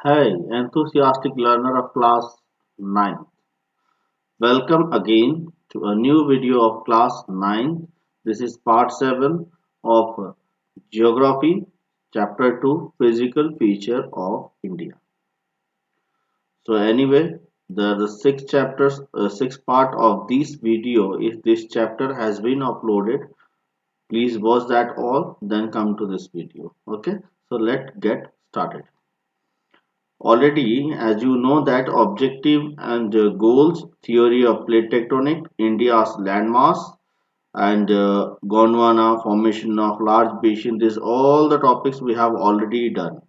Hey, enthusiastic learner of class 9. Welcome again to a new video of class 9. This is part 7 of Geography, Chapter 2, Physical Feature of India. So anyway, the six chapters, six part of this video, if this chapter has been uploaded, please watch that all, then come to this video. Okay, so let's get started. Already, as you know that objective and goals theory of plate tectonic, India's landmass and Gondwana formation of large basin, these all the topics we have already done.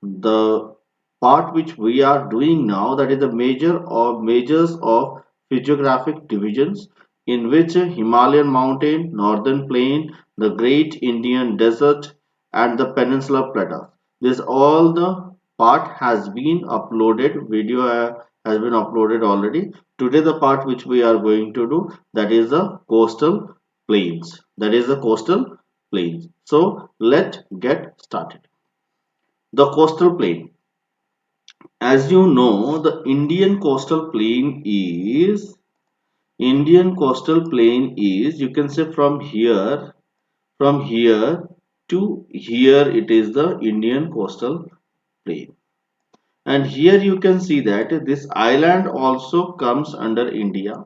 The part which we are doing now, that is the measures of physiographic divisions, in which Himalayan mountain, northern plain, the great Indian desert and the peninsular plateau. This all the part has been uploaded, video has been uploaded already. Today the part which we are going to do, that is the coastal plains. So let's get started. The coastal plain. As you know, the Indian coastal plain is, you can say, from here to here, it is the Indian coastal plain. And here you can see that this island also comes under India.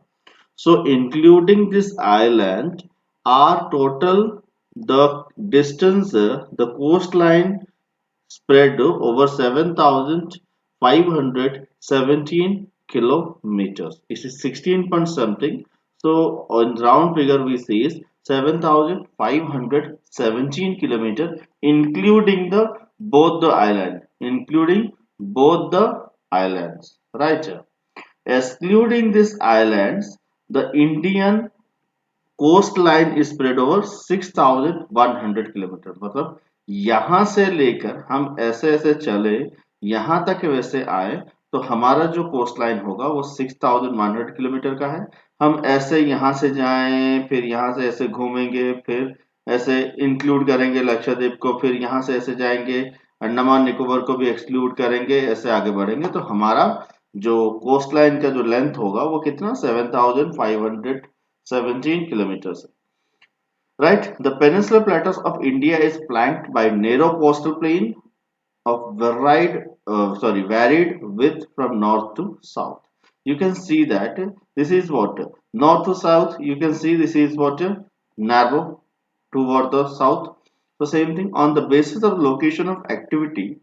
So including this island, our total the distance, the coastline spread over 7,517 kilometers. It is 16 point something. So on round figure we see 7,517 kilometers, including both the islands, right? Excluding these islands, the Indian coastline is spread over 6,100 kilometre. मतलब यहाँ से लेकर हम ऐसे ऐसे चले यहाँ तक वैसे आए तो हमारा जो कोस्ट लाइन होगा वो 6,100 किलोमीटर का है. हम ऐसे यहाँ से जाएं, फिर यहाँ से ऐसे घूमेंगे, फिर ऐसे इंक्लूड करेंगे लक्षद्वीप को, फिर यहाँ से ऐसे जाएंगे अंडमान निकोबार को भी एक्सक्लूड करेंगे, ऐसे आगे बढ़ेंगे तो हमारा जो कोस्ट लाइन का जो लेंथ होगा वो कितना 7,517 kilometers. Right? The peninsular plateaus of India is flanked by narrow coastal plain of varied width from north to south. You can see that this is what north to south. You can see this is what narrow toward the south. So same thing on the basis of location of activity,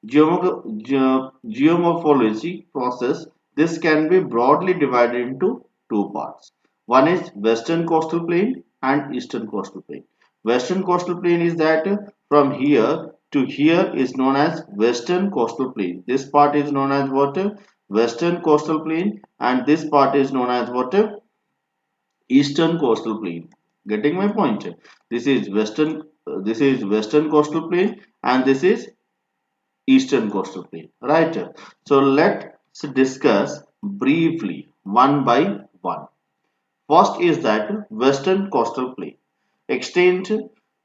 geomorphology process. This can be broadly divided into two parts. One is western coastal plain and eastern coastal plain. Western coastal plain is that from here to here is known as western coastal plain. This part is known as what? Western coastal plain, and this part is known as what? Eastern coastal plain. Getting my point? This is western coastal plain, and this is eastern coastal plain, right? So let's discuss briefly one by one. First is that western coastal plain. Extent.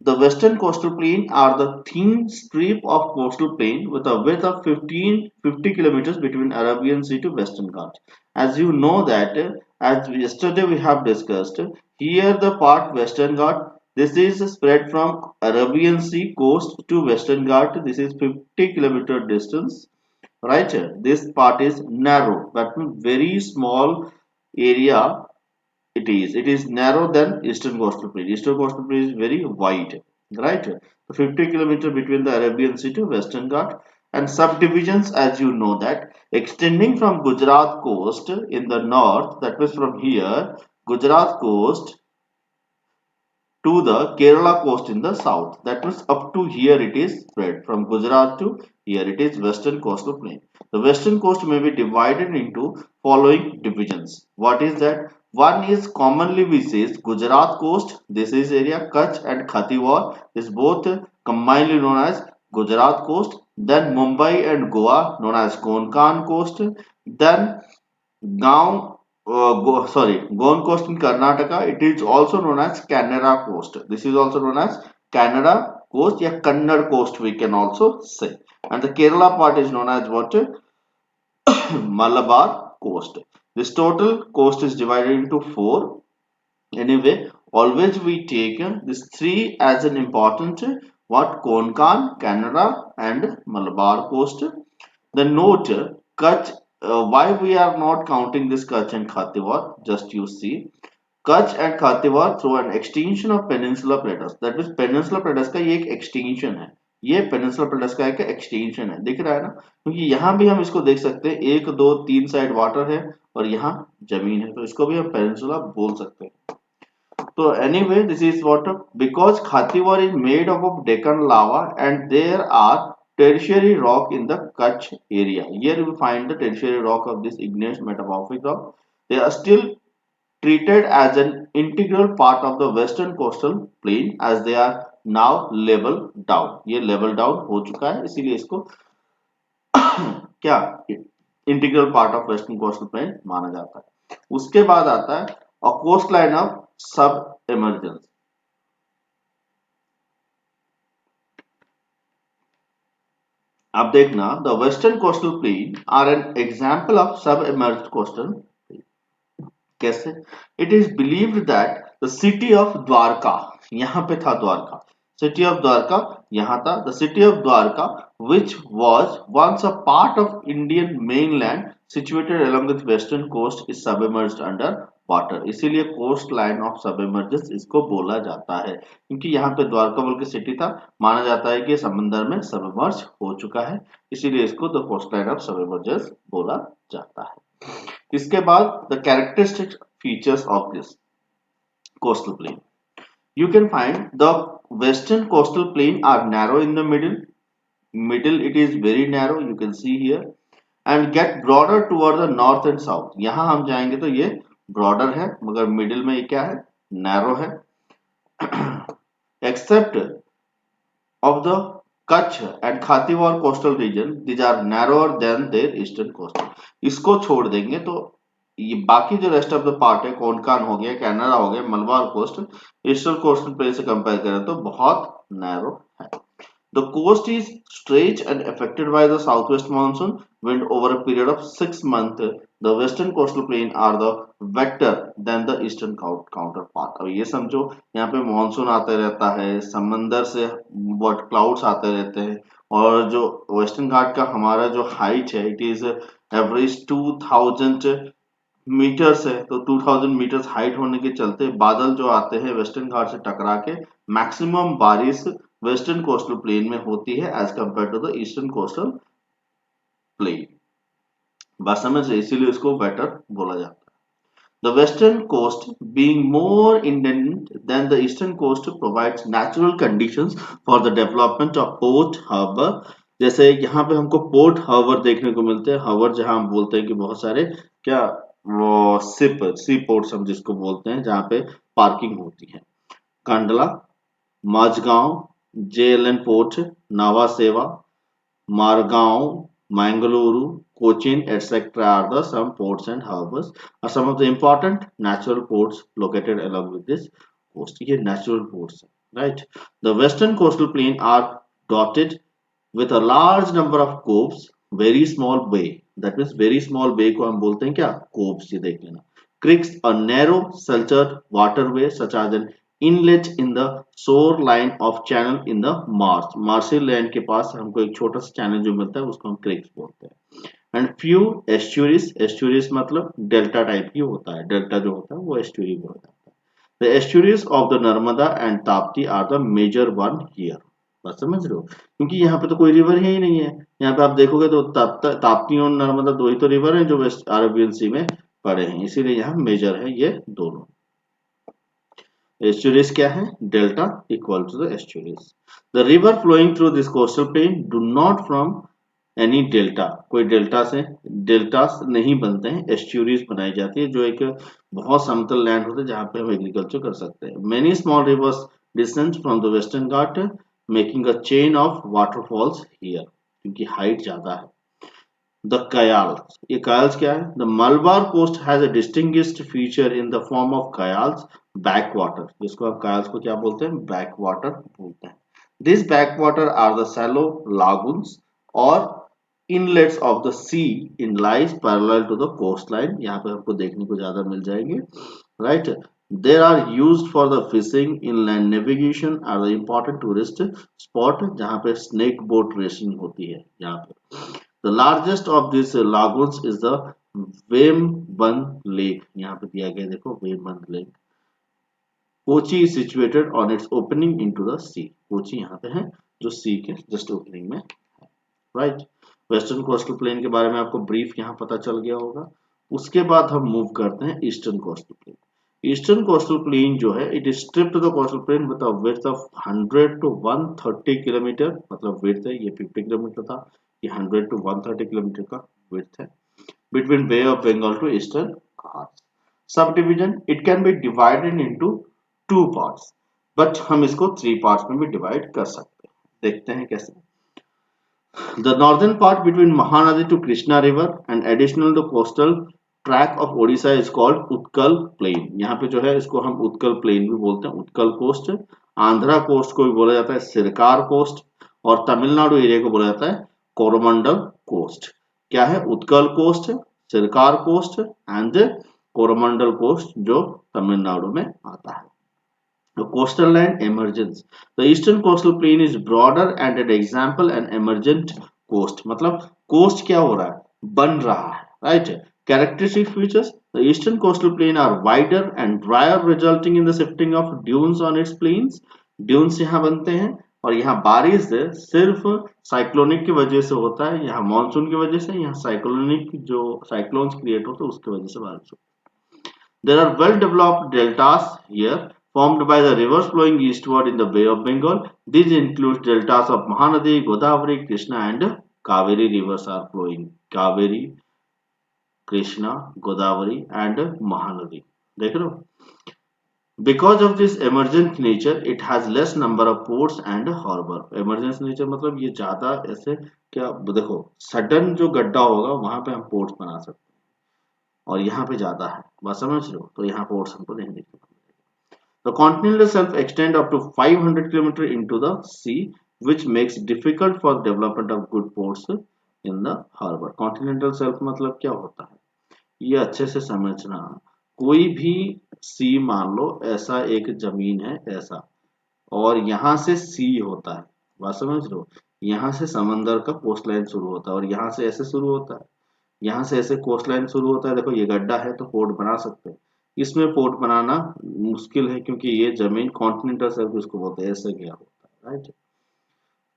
The western coastal plain are the thin strip of coastal plain with a width of 50 kilometers between Arabian Sea to Western Ghats. As you know that, as yesterday we have discussed, here the part Western Ghat, this is spread from Arabian Sea coast to Western Ghat. This is 50-kilometer distance, right? This part is narrow, that means very small area it is narrow than eastern coastal plain. Eastern coastal plain is very wide, right? 50 kilometers between the Arabian Sea to Western Ghat, and subdivisions, as you know that, extending from Gujarat coast in the north, that was from here Gujarat coast to the Kerala coast in the south. That means up to here it is spread from Gujarat to here it is western coastal plain. The western coast may be divided into following divisions. What is that? One is commonly we say Gujarat coast. This is area Kutch and Kathiawar. Is both combinedly known as Gujarat coast. Then Mumbai and Goa known as Konkan coast. Then Gaon, Goan coast in Karnataka. It is also known as Canara coast. This is also known as Canara coast या Kannada coast we can also say, and the Kerala part is known as what? Malabar coast. This total coast is divided into four. Anyway, always we take this three as an important what? Konkan, Kannada and Malabar coast. The note Kutch, why we are not counting this Kutch and Kathiawar? Just you see, Kutch and Kathiawar through an extension of Peninsula Plateaus. That means Peninsula Plateaus का ये एक extension है. ये Peninsula Plateaus का एक extension है. दिख रहा है ना? क्योंकि यहाँ भी हम इसको देख सकते हैं, एक दो तीन साइड वाटर है और यहाँ जमीन है, तो इसको भी हम पेनिनसुला बोल सकते हैं. So anyway, this is what, because Kathiawar is made up of Deccan lava and there are tertiary rock in the Kutch area. Here we find the tertiary rock of this igneous metamorphic rock. They are still treated as an integral part of the western coastal plain as they are now level down. ये level down हो चुका है, इसीलिए इसको क्या integral part of western coastal plain माना जाता है. उसके बाद आता है a coastline of submergence. अब देखना, the western coastal plain are an example of submerged coastal plain. कैसे? It is believed that the city of Dwarka, यहाँ पे था द्वारका, city of Dwarka यहाँ था, the city of Dwarka which was once a part of Indian mainland situated along the western coast is submerged under water. इसीलिए coast line of submergence इसको बोला जाता है, क्योंकि यहाँ पे द्वारका बोल के सिटी था, माना जाता है कि समंदर में सबमर्ज हो चुका है, इसीलिए इसको the coast line of submergence बोला जाता है. इसके बाद the characteristic features of this coastal plain. You can find the western coastal plain are narrow in the middle it is very narrow, you can see here, and get broader toward the north and south. यहाँ हम जाएंगे तो ये broader है, मगर middle में ये क्या है? नैरो है. Except of the Kutch and Kathiawar coastal region, these are narrower than their eastern coastal. इसको छोड़ देंगे तो ये बाकी जो रेस्ट ऑफ द पार्ट है, कोंकण हो गया, कनाडा हो गया, Malabar coast, eastern coastal plain से कंपेयर करें तो बहुत नैरो है. The coast is stretched and affected by the southwest monsoon wind over a period of 6 months. The western coastal plain are the wetter than the eastern counterpart. अब ये समझो, यहाँ पे मानसून आते रहता है, समंदर से what क्लाउड्स आते रहते हैं, और जो वेस्टर्न घाट का हमारा जो हाइट है, इट इज एवरेज 2000 मीटर्स है, तो 2000 मीटर्स हाइट होने के चलते बादल जो आते हैं वेस्टर्न घाट से टकरा के मैक्सिमम बारिश वेस्टर्न कोस्टल प्लेन में होती है as compare to the eastern coastal plain. बात समझ रहे, इसीलिए इसको बेटर बोला जाता है. The western coast being more indent than the eastern coast provides natural conditions for the development of port harbour. जैसे यहाँ पे हमको पोर्ट हार्बर देखने को मिलते हैं. हार्बर जहाँ हम बोलते हैं कि बहुत सारे क्या वो सी पोर्ट्स हम जिसको बोलते हैं, जहाँ पे पार्किंग होती है. Kandla, Mazagaon, JLN Port, Nava Seva, Margao, Mangaluru, Cochin, etc. are the some ports and harbors, are some of the important natural ports located along with this coast. ये natural ports, right? The western coastal plain are dotted with a large number of coves, very small bay. That means very small bay को हम बोलते हैं क्या? Coves. ये देख लेना. Creeks, a narrow sheltered waterway such as an inlet in the shore line of channel in the marshal land के पास हमको एक छोटा सा चैनल जो मिलता है उसको हम क्रिक्स बोलते हैं. एंड फ्यू एस्चुरीज मतलब डेल्टा टाइप की होता है, डेल्टा जो होता है वो एस्चुरी बोला जाता है. The estuaries of the Narmada and Tapti are the major one here. बात समझ रहे हो, क्योंकि यहाँ पे तो कोई रिवर ही नहीं है. यहाँ पे आप देखोगे तो ताप्ती और नर्मदा दो ही तो रिवर है जो वेस्ट अरेबियन सी में पड़े हैं, इसीलिए यहाँ मेजर है ये दोनों. Estuaries क्या है? Delta equal to the estuaries. The river flowing through this coastal plain do not from any delta. कोई डेल्टा से डेल्टास नहीं बनते हैं, एस्चुरीज बनाई जाती है जो एक बहुत समतल लैंड होता है जहाँ पे हम एग्रीकल्चर कर सकते हैं. Many small rivers descend from the western Ghat, making a chain of waterfalls here. क्योंकि हाइट ज्यादा है. The Kayals. ये Kayals क्या है? The Malabar coast has a distinguished feature in the form of Kayals, backwater. जिसको आप Kayals को क्या बोलते हैं? Backwater बोलते हैं. These backwater are the shallow lagoons or inlets of the sea in lies parallel to the coastline. यहाँ पे आपको देखने को ज्यादा मिल जाएंगे, right? They are used for the fishing, inland navigation are the important tourist spot जहाँ पे snake boat racing होती है यहाँ पे. The largest of these lagoons is the Vemban Lake. यहाँ पे दिया गया देखो Vemban Lake. Kochi is situated on its opening into the sea. Kochi यहाँ पे है जो सी के जस्ट ओपनिंग में, राइट. वेस्टर्न कोस्टल प्लेन के बारे में आपको ब्रीफ यहाँ पता चल गया होगा. उसके बाद हम मूव करते हैं eastern coastal plain. Eastern coastal plain जो है it is stripped the coastal plain with a width of 100 to 130 kilometre. मतलब विड्थ है ये 50 किलोमीटर था, ये 100 to 130 किलोमीटर का विड्थ है. Between Bay of Bengal to Eastern Ghats. Subdivision it can be divided into 2 parts, but हम इसको 3 parts में भी डिवाइड कर सकते हैं. देखते हैं कैसे. The northern part between Mahanadi to Krishna river and additional the coastal track of Odisha is called Utkal Plain. यहाँ पे जो है इसको हम उत्कल प्लेन भी बोलते हैं, उत्कल कोस्ट. आंध्रा कोस्ट को भी बोला जाता है सिरकार कोस्ट, और तमिलनाडु एरिया को बोला जाता है कोरोमंडल कोस्ट. क्या है? Utkal coast, Circar coast and Coromandel coast जो तमिलनाडु में आता है. The coastal land emergence. The eastern coastal plain is broader and an example an emergent coast. मतलब coast क्या हो रहा है? बन रहा है, right? Characteristic features. The eastern coastal plain are wider and drier, resulting in the shifting of dunes on its plains. Dunes यहाँ बनते हैं और यहाँ बारिश सिर्फ साइक्लोनिक की वजह से होता है. यहाँ मानसून की वजह से, यहाँ साइक्लोनिक जो साइक्लोन्स क्रिएट होते हैं उसकी वजह से बारिश होती है. There are well developed deltas here formed by the rivers flowing eastward in the Bay of Bengal. These include deltas of Mahanadi, Godavari, Krishna and Kaveri rivers are flowing. Kaveri, Krishna, Godavari and Mahanadi. देख रहे हो? Because of this emergent nature, it has less number of ports and harbor. Emergent nature मतलब ये ज्यादा ऐसे क्या देखो sudden जो गड्ढा होगा वहां पे हम पोर्ट्स बना सकते हैं और यहाँ पे ज्यादा है, बात समझ रहे हो? तो यहाँ पोर्ट्स हमको नहीं देखने को. The continental shelf extend up to 500 km into the sea, which makes difficult for development of good ports in the harbor. Continental shelf मतलब क्या होता है? ये अच्छे से समझना. कोई भी सी मान लो ऐसा एक जमीन है ऐसा, और यहाँ से सी होता है, बात समझ रहे हो? यहाँ से समंदर का कोस्ट लाइन शुरू होता है और यहाँ से ऐसे शुरू होता है, यहाँ से ऐसे कोस्ट लाइन शुरू होता है. देखो ये गड्ढा है तो पोर्ट बना सकते हैं. इसमें पोर्ट बनाना मुश्किल है क्योंकि ये जमीन कॉन्टिनेंटल शेल्फ इसको बोलते हैं, ऐसे गया होता है, राइट.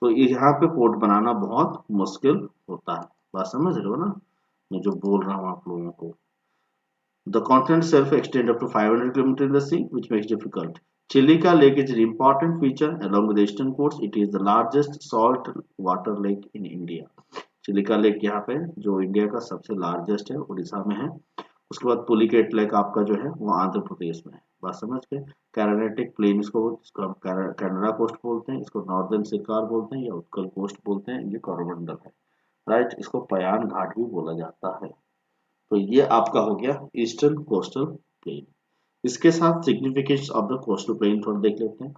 तो यहाँ पे पोर्ट बनाना बहुत मुश्किल होता है, बात समझ रहे हो ना मैं जो बोल रहा हूँ आप लोगों को. The continental shelf extends up to 500 km in the sea, which makes difficult. Chilika Lake is an important feature along with the eastern coast. It is the largest salt water lake in India. Chilika lake यहाँ पे जो India का सबसे largest है, उड़ीसा में है. उसके बाद पुलिकेट लेक आपका जो है वो आंध्र प्रदेश में है, बात समझ के. कैरानेटिक प्लेन इसको हम कैनरा कोस्ट बोलते हैं, इसको नॉर्दर्न सिरकार बोलते हैं या उत्कल कोस्ट बोलते हैं, ये कोरोमंडल है, राइट. इसको पयान घाट भी बोला जाता है. तो ये आपका हो गया ईस्टर्न कोस्टल प्लेन. इसके साथ significance of the coastal plain थोड़ा देख लेते हैं.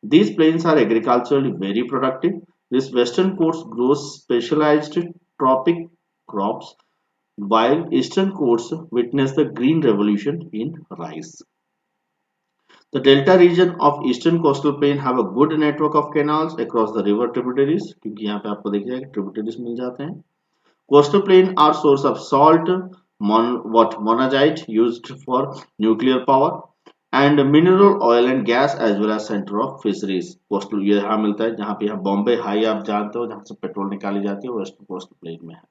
These plains are agriculturally very productive. This western coast grows specialized tropic crops, while eastern coast witness the green revolution in rice. The delta region of eastern coastal plain have a good network of canals across the river tributaries, क्योंकि यहाँ पे आपको देखिएगा कि tributaries मिल जाते हैं. Coastal plain are source of salt, monazite used for nuclear power, and mineral oil and gas as well as center of fisheries. Coastal ये यहाँ मिलता है, जहाँ पे यहाँ बॉम्बे हाई आप जानते हो जहाँ से पेट्रोल निकाली जाती है, वेस्टर्न कोस्टल प्लेन में है.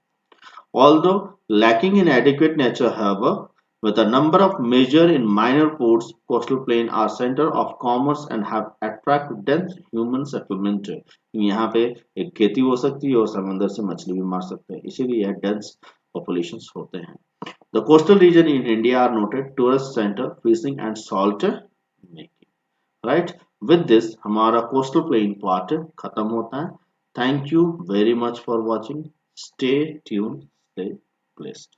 Although lacking in adequate nature harbor, with a number of major and minor ports, coastal plain are center of commerce and have attract dense human settlement. यहाँ पे एक खेती हो सकती है और समंदर से मछली भी मार सकते हैं, इसीलिए यह dense populations होते हैं. The coastal region in India are noted tourist center, fishing and salt making. Right? With this, हमारा coastal plain part खत्म होता है. Thank you very much for watching. Stay tuned, stay blessed.